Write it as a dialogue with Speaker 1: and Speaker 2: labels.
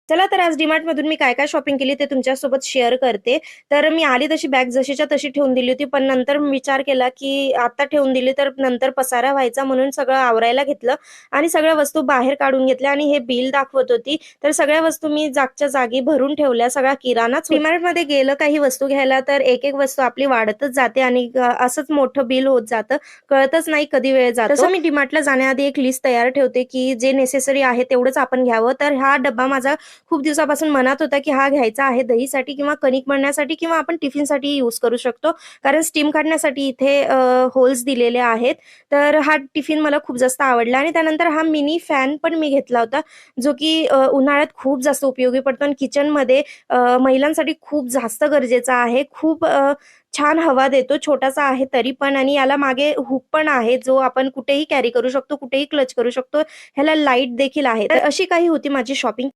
Speaker 1: चला तर आज मधून मी काय-काय शॉपिंग केली ते तुमच्यासोबत शेअर करते. तर मी आली तशी बॅग जशीच्या तशी ठेवून दिली होती. पण नंतर विचार केला, की आता ठेवून दिली तर नंतर पसारा व्हायचा म्हणून सगळं आवरायला घेतलं आणि सगळ्या वस्तू बाहेर काढून घेतल्या आणि हे बिल दाखवत होती. तर सगळ्या वस्तू मी जागच्या जागी भरून ठेवल्या. सगळा किराणाच डी गेलं काही वस्तू घ्यायला तर एक-एक वस्तू आपली वाढतच जाते आणि असंच मोठं बिल होत जातं. कळतच नाही कधी वेळ जातो. तसं मी जाण्याआधी एक लिस्ट तयार ठेवते, की जे नेसेसरी आहे तेवढंच आपण घ्यावं. तर हा डब्बा माझा खूप दिवसापासून मनात होता, की हा घ्यायचा आहे दहीसाठी किंवा कणिक मळण्यासाठी किंवा आपण टिफिनसाठी यूज करू शकतो. कारण स्टीम काढण्यासाठी इथे होल्स दिलेले आहेत. तर हा टिफिन मला खूप जास्त आवडला आणि त्यानंतर हा मिनी फॅन पण मी घेतला होता, जो की उन्हाळ्यात खूप जास्त उपयोगी पडतो आणि किचनमध्ये महिलांसाठी खूप जास्त गरजेचा आहे. खूप छान हवा देतो. छोटासा आहे तरी पण आणि याला मागे हुक पण आहे, जो आपण कुठेही कॅरी करू शकतो, कुठेही क्लच करू शकतो. ह्याला लाईट देखील आहे. तर अशी काही होती माझी शॉपिंग.